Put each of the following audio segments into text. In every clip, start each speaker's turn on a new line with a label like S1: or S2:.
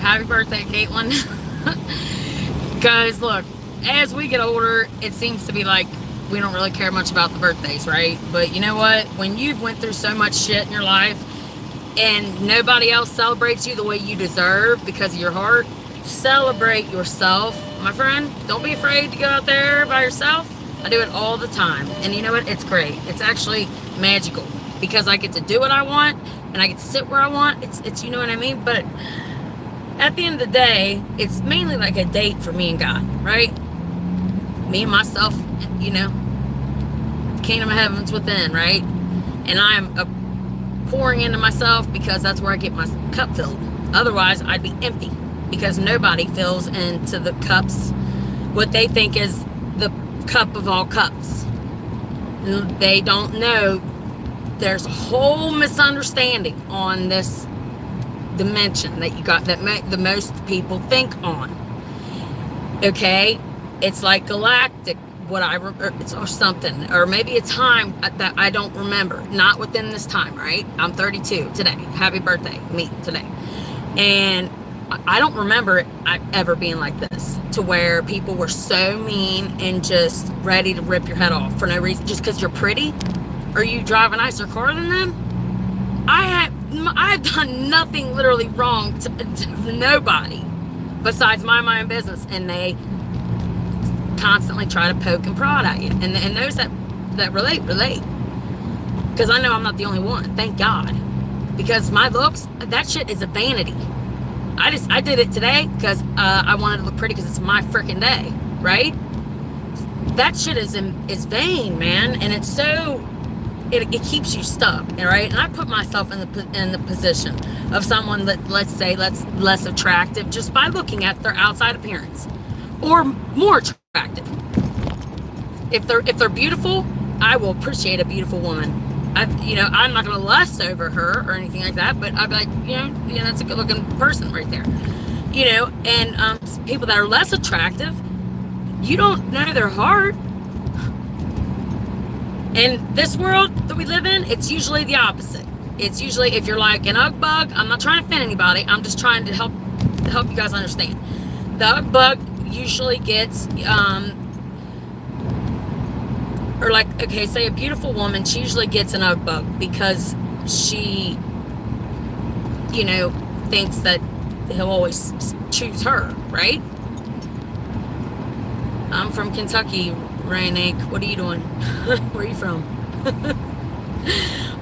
S1: Happy birthday, Caitlin. Because look, as we get older, it seems to be like we don't really care much about the birthdays, right? But you know what? When you've went through so much shit in your life and nobody else celebrates you the way you deserve because of your heart, celebrate yourself, my friend. Don't be afraid to go out there by yourself. I do it all the time. And you know what? It's great. It's actually magical because I get to do what I want and I get to sit where I want. It's you know what I mean? But at the end of the day, it's mainly like a date for me and God, right? Me and myself, you know, kingdom of heaven's within, right? And I am pouring into myself because that's where I get my cup filled. Otherwise, I'd be empty because nobody fills into the cups what they think is the cup of all cups. They don't know there's a whole misunderstanding on this dimension that you got that the most people think on. Okay, it's like galactic, it's or something, or maybe a time that I don't remember, not within this time, right? I'm 32 today. Happy birthday, me today. And I don't remember it ever being like this, to where people were so mean and just ready to rip your head off for no reason, just because you're pretty or you drive a nicer car than them. I've done nothing literally wrong to nobody besides mind my own business, and they constantly try to poke and prod at you. And those that relate, because I know I'm not the only one. Thank God, because my looks, that shit is a vanity. I did it today because I wanted to look pretty because it's my freaking day, right? That shit is vain, man, and it's so. It keeps you stuck, right? And I put myself in the position of someone that, let's say, less attractive just by looking at their outside appearance, or more attractive. If they're beautiful, I will appreciate a beautiful woman. I'm not gonna lust over her or anything like that, but I'd be like, that's a good-looking person right there, And people that are less attractive, you don't know their heart. In this world that we live in, it's usually the opposite. It's usually, if you're like an Ugg bug, I'm not trying to offend anybody, I'm just trying to help you guys understand. The Ugg bug usually gets, or like, okay, say a beautiful woman, she usually gets an Ugg bug because she, thinks that he'll always choose her, right? I'm from Kentucky, Rainique. What are you doing? Where are you from?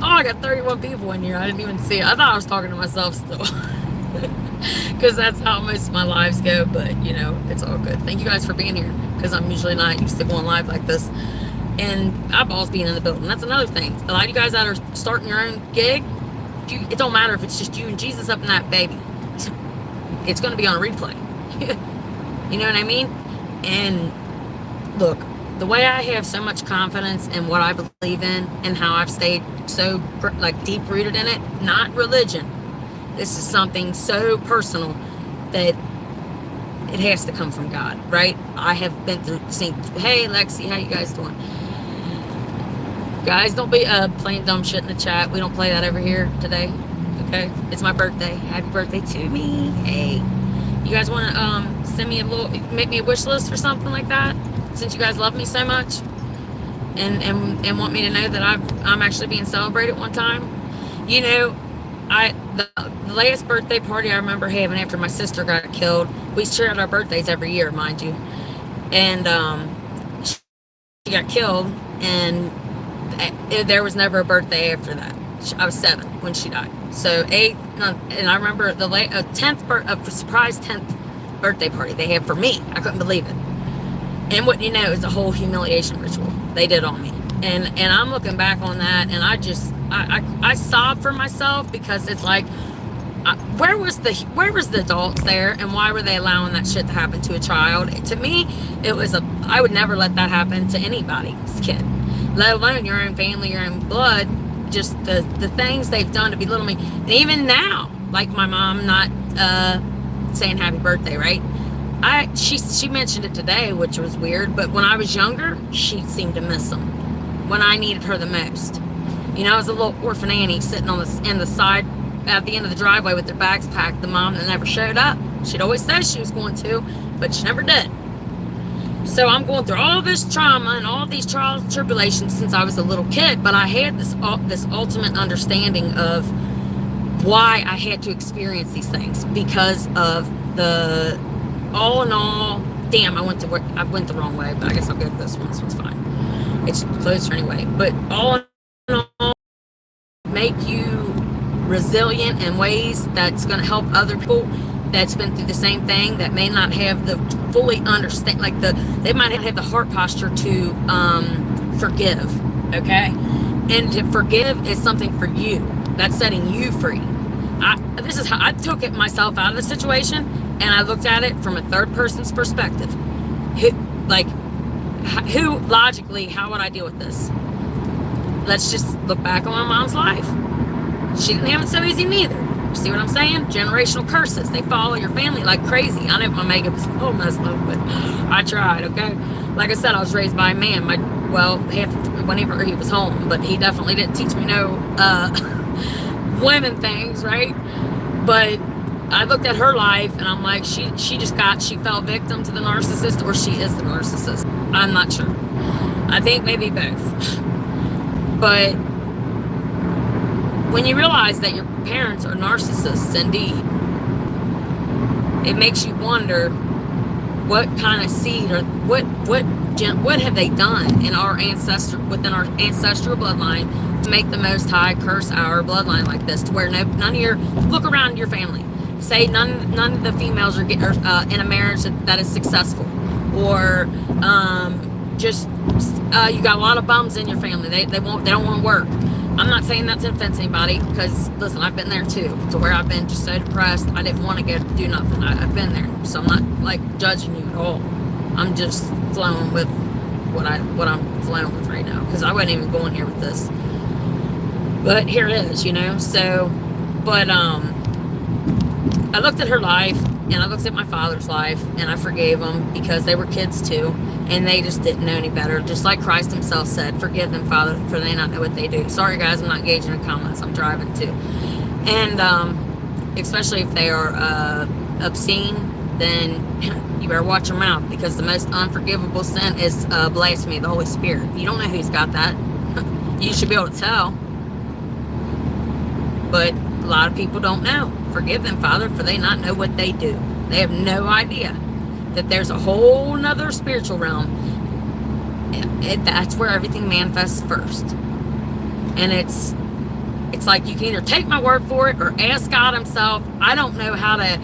S1: Oh, I got 31 people in here. I didn't even see it. I thought I was talking to myself still. Because that's how most of my lives go. But, it's all good. Thank you guys for being here. Because I'm usually not used to going live like this. And eyeballs being in the building. That's another thing. A lot of you guys that are starting your own gig, it don't matter if it's just you and Jesus up in that baby. It's going to be on a replay. You know what I mean? And look, the way I have so much confidence in what I believe in and how I've stayed so deep rooted in it, not religion. This is something so personal that it has to come from God, right? I have been through, hey Lexi, how you guys doing? Guys, don't be playing dumb shit in the chat. We don't play that over here today, okay? It's my birthday. Happy birthday to me. Hey, you guys want to send me make me a wish list or something like that? Since you guys love me so much and want me to know that I'm actually being celebrated one time. The latest birthday party I remember having after my sister got killed, we shared our birthdays every year, mind you. And she got killed, and there was never a birthday after that. I was 7 when she died. So 8, and I remember a surprise 10th birthday party they had for me. I couldn't believe it. And what it was a whole humiliation ritual they did on me. And I'm looking back on that, and I sob for myself, because it's like, where was the adults there, and why were they allowing that shit to happen to a child? To me, I would never let that happen to anybody's kid, let alone your own family, your own blood. Just the things they've done to belittle me. And even now, like my mom not saying happy birthday, right? She mentioned it today, which was weird, but when I was younger, she seemed to miss them when I needed her the most. I was a little orphan Annie sitting in the side at the end of the driveway with their bags packed, the mom that never showed up. She'd always said she was going to, but she never did. So I'm going through all this trauma and all these trials and tribulations since I was a little kid, but I had this ultimate understanding of why I had to experience these things, because of the all in all. Damn, I went the wrong way, but I guess I'll go to this one. This one's fine. It's closer anyway. But all in all, make you resilient in ways that's going to help other people that's been through the same thing, that may not have the fully understand, like they might have the heart posture to forgive, okay? And to forgive is something for you. That's setting you free. This is how I took it myself out of the situation, and I looked at it from a third person's perspective. Who logically, how would I deal with this? Let's just look back on my mom's life. She didn't have it so easy neither. You see what I'm saying? Generational curses. They follow your family like crazy. I know my makeup is all messed up, but I tried, okay? Like I said, I was raised by a man. Whenever he was home, but he definitely didn't teach me no women things, right? But I looked at her life and I'm like, she fell victim to the narcissist, or she is the narcissist. I'm not sure. I think maybe both. But when you realize that your parents are narcissists indeed, it makes you wonder what kind of seed, or what have they done in our within our ancestral bloodline to make the Most High curse our bloodline like this, to where none of your, look around your family, say none of the females are in a marriage that is successful, or you got a lot of bums in your family. They don't want to work. I'm not saying that to offend anybody, because listen, I've been there too, to where I've been just so depressed I didn't want to do nothing. I've been there, so I'm not like judging you at all. I'm just flowing with what I'm flowing with right now, because I wasn't even going here with this, but here it is, So, but I looked at her life, and I looked at my father's life, and I forgave them, because they were kids too, and they just didn't know any better. Just like Christ himself said, forgive them, Father, for they not know what they do. Sorry guys, I'm not engaging in comments, I'm driving too. And especially if they are obscene, then you better watch your mouth, because the most unforgivable sin is blasphemy of the Holy Spirit. You don't know who's got that. You should be able to tell, but a lot of people don't know. Forgive them, Father, for they not know what they do. They have no idea that there's a whole nother spiritual realm. That's where everything manifests first. And it's like, you can either take my word for it or ask God himself. I don't know how to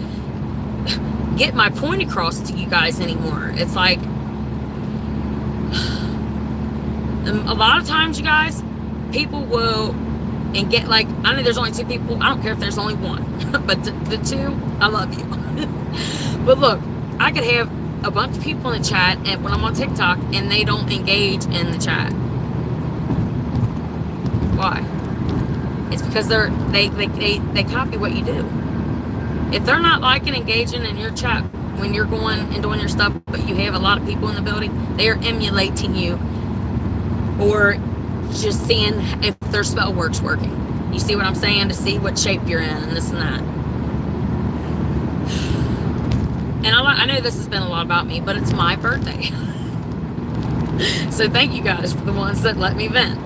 S1: get my point across to you guys anymore. It's like, a lot of times, you guys, people will, and get like, I know there's only two people, I don't care if there's only one, but the two, I love you. But look, I could have a bunch of people in the chat, and when I'm on TikTok, and they don't engage in the chat. Why? It's because they copy what you do. If they're not liking, engaging in your chat when you're going and doing your stuff, but you have a lot of people in the building, they are emulating you, or just seeing if their spell work's working. You see what I'm saying? To see what shape you're in, and this and that. And I know this has been a lot about me, but it's my birthday. So thank you guys for the ones that let me vent.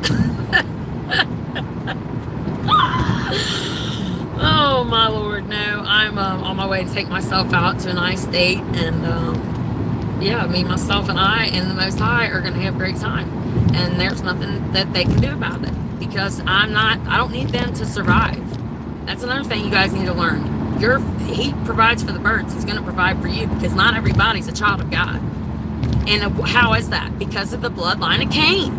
S1: Oh my Lord, no. I'm on my way to take myself out to a nice date, and yeah, me, myself, and I, and the Most High are going to have a great time. And there's nothing that they can do about it, because I don't need them to survive. That's another thing you guys need to learn. He provides for the birds. He's going to provide for you, because not everybody's a child of God. And how is that? Because of the bloodline of Cain.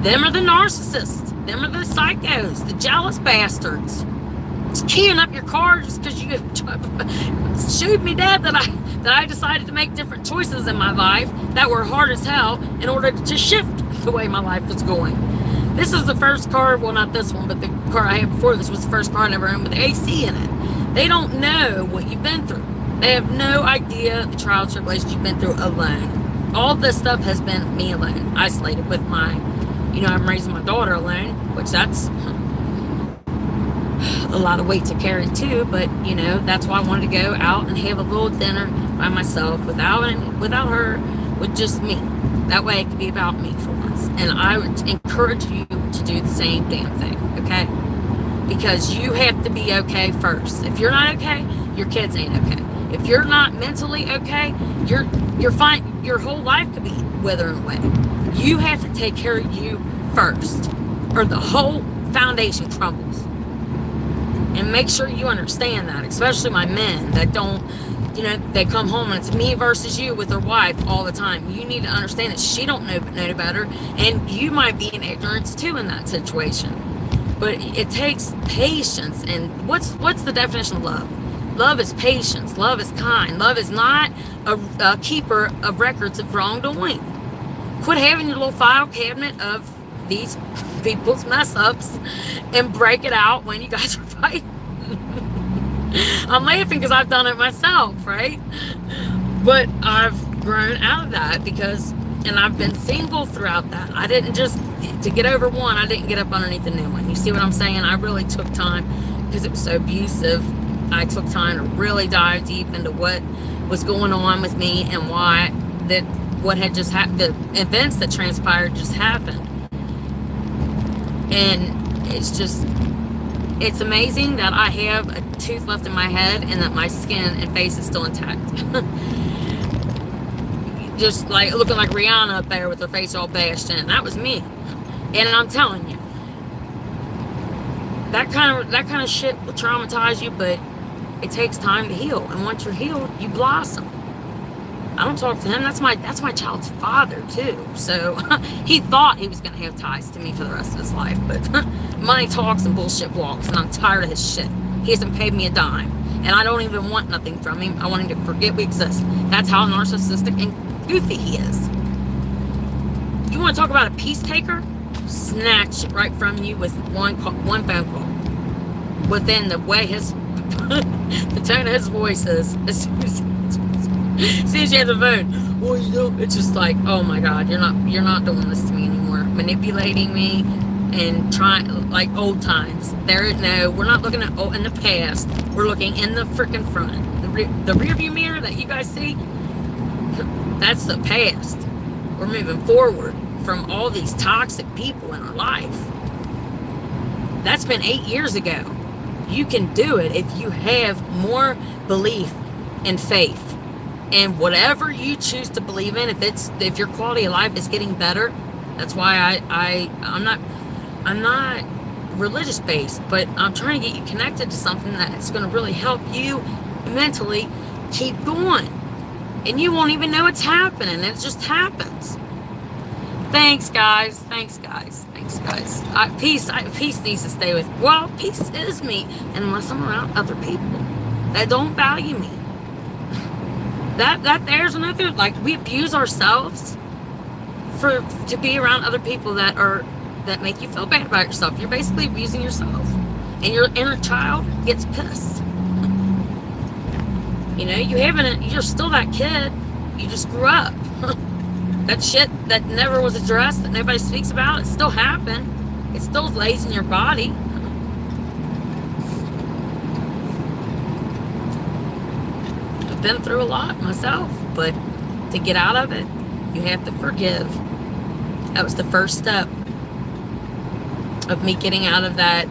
S1: Them are the narcissists. Them are the psychos, the jealous bastards. Just keying up your car just because you showed me, Dad, that I decided to make different choices in my life that were hard as hell in order to shift the way my life was going. This is the first car, well, not this one, but the car I had before this was the first car I ever owned with AC in it. They don't know what you've been through. They have no idea the trial and tribulations you've been through alone. All this stuff has been me alone, isolated with my, I'm raising my daughter alone, which that's a lot of weight to carry too, but you know, that's why I wanted to go out and have a little dinner by myself without her, with just me. That way it could be about me for once. And I would encourage you to do the same damn thing, okay? Because you have to be okay first. If you're not okay, your kids ain't okay. If you're not mentally okay, you're fine. Your whole life could be withering away. You have to take care of you first, or the whole foundation crumbles. And make sure you understand that, especially my men that don't, you know, they come home and it's me versus you with their wife all the time. You need to understand that she don't know better, and you might be in ignorance too in that situation. But it takes patience. And what's the definition of love? Love is patience. Love is kind. Love is not a keeper of records of wrongdoing. Quit having your little file cabinet of these people's mess ups and break it out when you guys are fighting. I'm laughing because I've done it myself, right? But I've grown out of that and I've been single throughout that. I didn't just, to get over one, I didn't get up underneath the new one. You see what I'm saying? I really took time because it was so abusive. I took time to really dive deep into what was going on with me and why what had just happened, the events that transpired just happened. And it's amazing that I have a tooth left in my head and that my skin and face is still intact. Just like looking like Rihanna up there with her face all bashed in. That was me. And I'm telling you, that kind of shit will traumatize you, but it takes time to heal. And once you're healed, you blossom. I don't talk to him. That's my child's father too. So he thought he was gonna have ties to me for the rest of his life, but money talks and bullshit walks, and I'm tired of his shit. He hasn't paid me a dime, and I don't even want nothing from him. I want him to forget we exist. That's how narcissistic and goofy he is. You want to talk about a peace taker? Snatch it right from you with one phone call. Within the way the tone of his voice is. As soon as you have the phone, well, you know, it's just like, oh my God, you're not doing this to me anymore. Manipulating me and trying, like old times. We're not looking at in the past. We're looking in the freaking front. The rear view mirror that you guys see, that's the past. We're moving forward from all these toxic people in our life. That's been 8 years ago. You can do it if you have more belief and faith. And whatever you choose to believe in, if your quality of life is getting better, that's why I'm not religious based, but I'm trying to get you connected to something that's going to really help you mentally keep going. And you won't even know it's happening. It just happens. Thanks, guys. Peace needs to stay with. Well, peace is me, unless I'm around other people that don't value me. That there's another, like, we abuse ourselves to be around other people that make you feel bad about yourself. You're basically abusing yourself, and your inner child gets pissed. You know, you're still that kid. You just grew up. That shit that never was addressed, that nobody speaks about, it still happened. It still lays in your body. I've been through a lot myself, but to get out of it, you have to forgive. That was the first step of me getting out of that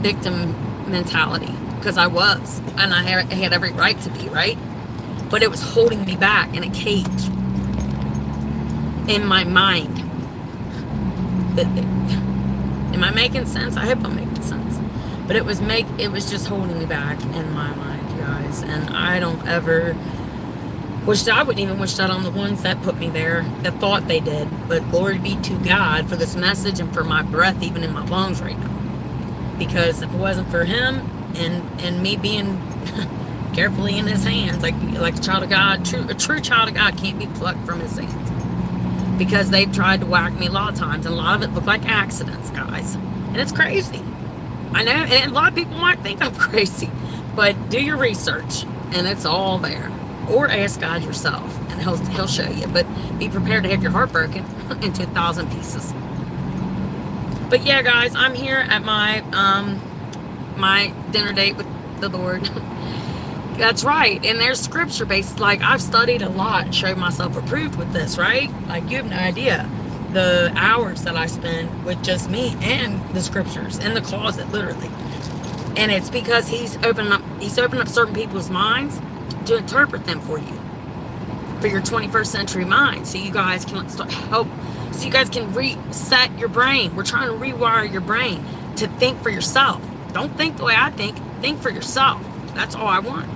S1: victim mentality, because I was, and I had every right to be, right? But it was holding me back in a cage in my mind. Am I making sense? I hope I'm making sense. But it was just holding me back in my mind, you guys. And I don't ever I wouldn't even wish that on the ones that put me there, that thought they did. But glory be to God for this message and for my breath even in my lungs right now. Because if it wasn't for him and me being carefully in his hands, like a child of God, a true child of God can't be plucked from his hands. Because they've tried to whack me a lot of times, and a lot of it looked like accidents, guys. And it's crazy. I know, and a lot of people might think I'm crazy, but do your research, and it's all there. Or ask God yourself, and he'll show you. But be prepared to have your heart broken into 1,000 pieces. But yeah, guys, I'm here at my dinner date with the Lord. That's right. And there's scripture based. Like, I've studied a lot and showed myself approved with this, right? Like, you have no idea the hours that I spend with just me and the scriptures in the closet, literally. And it's because he's opened up certain people's minds to interpret them for you, for your 21st century mind, so you guys can so you guys can reset your brain. We're trying to rewire your brain to think for yourself. Don't think the way I think. Think for yourself. That's all I want.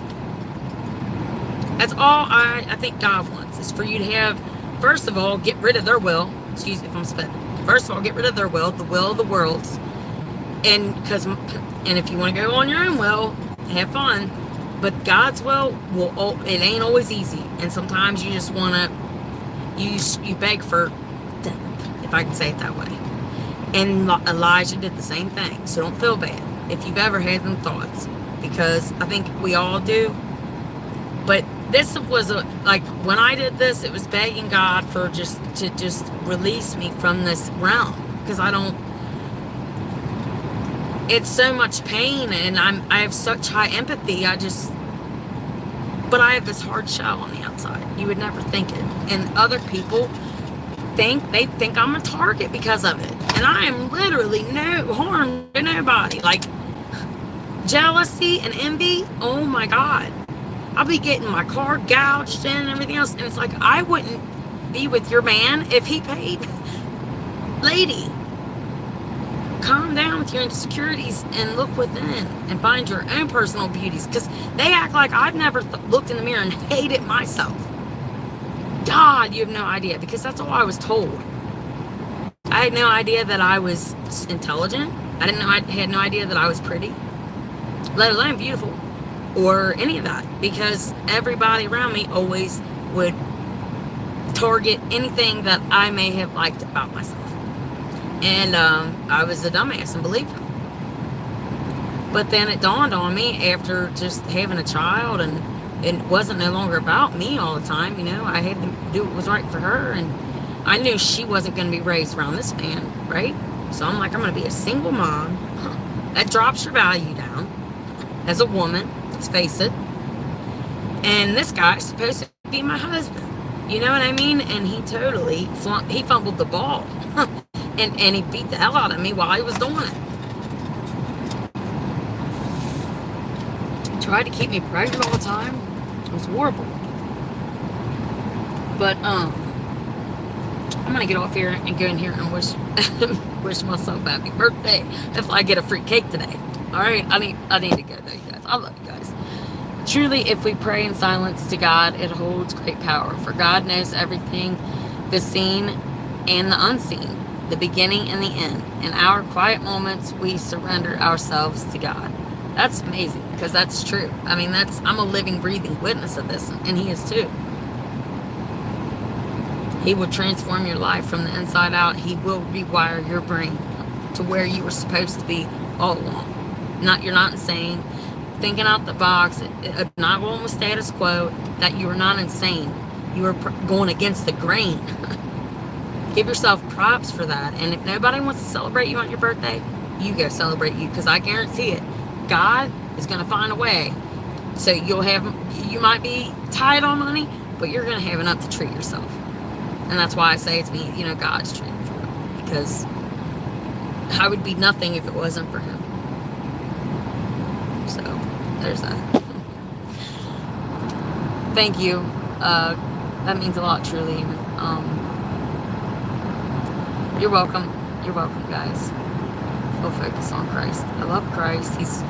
S1: That's all I think God wants, is for you to have, first of all, get rid of their will. Excuse me if I'm spitting. First of all, get rid of their will, the will of the world's. And if you want to go on your own will, have fun. But God's will it ain't always easy. And sometimes you just want to, you beg for death, if I can say it that way. And Elijah did the same thing. So don't feel bad if you've ever had them thoughts, because I think we all do. But this was like, when I did this, it was begging God for to release me from this realm, because it's so much pain, and I have such high empathy. But I have this hard shell on the outside. You would never think it. And other people think I'm a target because of it. And I am literally no harm to nobody. Like, jealousy and envy, oh my God. I'll be getting my car gouged in and everything else. And it's like, I wouldn't be with your man if he paid. Lady, calm down with your insecurities and look within and find your own personal beauties, because they act like I've never looked in the mirror and hated myself. God, you have no idea, because that's all I was told. I had no idea that I was intelligent. I had no idea that I was pretty, let alone beautiful, or any of that, because everybody around me always would target anything that I may have liked about myself. And I was a dumbass and believed them. But then it dawned on me after just having a child, and it wasn't no longer about me all the time. You know, I had to do what was right for her, and I knew she wasn't going to be raised around this man, right? So I'm like, I'm going to be a single mom. That drops your value down as a woman, let's face it. And this guy's supposed to be my husband. You know what I mean? And he totally fumbled the ball. And he beat the hell out of me while he was doing it. Tried to keep me pregnant all the time. It was horrible. But I'm gonna get off here and go in here and wish myself happy birthday if I get a free cake today. All right, I need to go though, you guys. I love you guys. Truly, if we pray in silence to God, it holds great power. For God knows everything, the seen and the unseen, the beginning and the end. In our quiet moments, we surrender ourselves to God. That's amazing, because that's true. I mean, I'm a living, breathing witness of this, and he is too. He will transform your life from the inside out. He will rewire your brain to where you were supposed to be all along. You're not insane. Thinking out the box, not going with status quo, that you are not insane. You are going against the grain. Give yourself props for that. And if nobody wants to celebrate you on your birthday, you go celebrate you, because I guarantee it. God is going to find a way. So you might be tight on money, but you're going to have enough to treat yourself. And that's why I say it's me, God's treating for me, because I would be nothing if it wasn't for him. So there's that. Thank you. That means a lot, truly. You're welcome. You're welcome, guys. Full focus on Christ. I love Christ. He's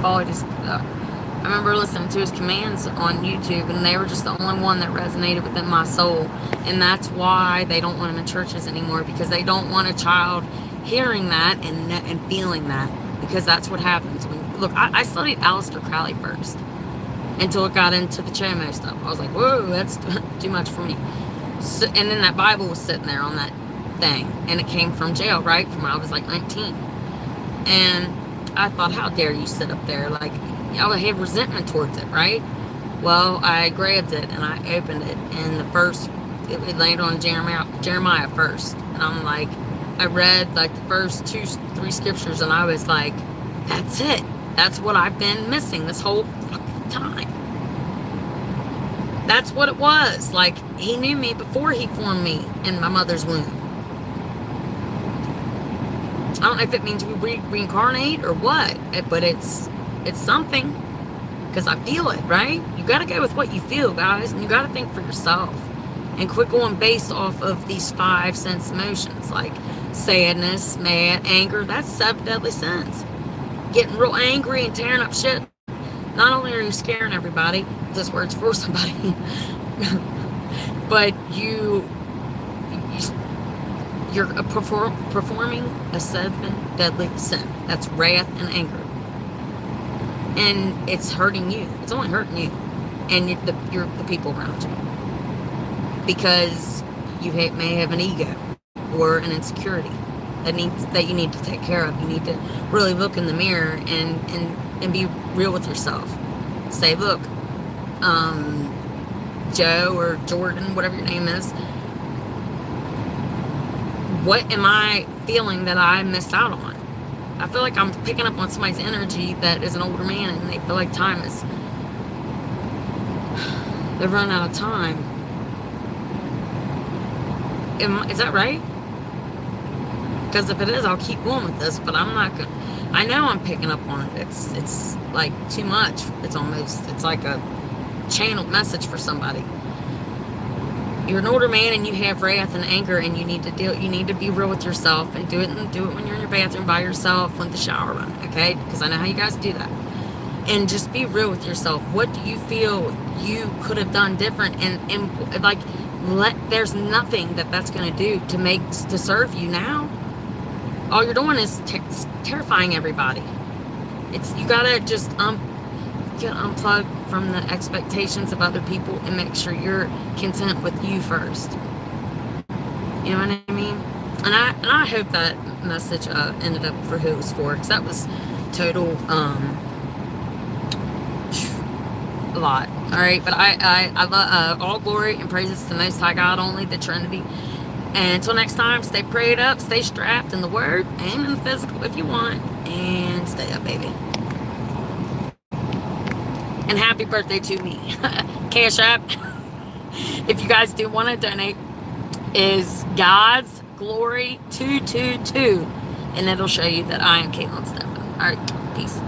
S1: followed his. I remember listening to his commands on YouTube, and they were just the only one that resonated within my soul. And that's why they don't want them in churches anymore, because they don't want a child hearing that and feeling that, because that's what happens. Look, I studied Aleister Crowley first until it got into the Chomo stuff. I was like, whoa, that's too much for me. So, and then that Bible was sitting there on that thing, and it came from jail, right, from when I was like 19. And I thought, how dare you sit up there? Like, I would have resentment towards it, right? Well, I grabbed it and I opened it, and it landed on Jeremiah first, and I'm like, I read like the first 3 scriptures, and I was like, that's it. That's what I've been missing this whole fucking time. That's what it was. Like, he knew me before he formed me in my mother's womb. I don't know if it means we reincarnate or what, but it's something, because I feel it, right? You got to go with what you feel, guys, and you got to think for yourself, and quit going based off of these 5 sense emotions, like sadness, mad, anger. That's 7 deadly sins. Getting real angry and tearing up shit. Not only are you scaring everybody, if this word's for somebody, but you're performing a 7 deadly sin. That's wrath and anger. And it's hurting you. It's only hurting you and the people around you. Because you may have an ego or an insecurity that you need to take care of. You need to really look in the mirror and be real with yourself. Say, look, Joe or Jordan, whatever your name is, what am I feeling that I missed out on? I feel like I'm picking up on somebody's energy that is an older man, and they feel like they've run out of time. Is that right? Because if it is, I'll keep going with this, but I'm not gonna. I know I'm picking up on it. It's like too much. It's like a channeled message for somebody. You're an older man and you have wrath and anger, and you need to be real with yourself, and do it when you're in your bathroom by yourself with the shower running, okay? Because I know how you guys do that. And just be real with yourself. What do you feel you could have done different? And like, there's nothing that's going to do to serve you now. All you're doing is terrifying everybody. You gotta just unplug from the expectations of other people and make sure you're content with you first. You know what I mean? And I hope that message ended up for who it was for, because that was total a lot. All right, but I love all glory and praises to the Most High God only, the Trinity. And until next time, stay prayed up, stay strapped in the word and in the physical if you want, and stay up, baby. And happy birthday to me. Cash App, if you guys do want to donate, is God's Glory 222, and it'll show you that I am Caitlin Stephan. All right, peace.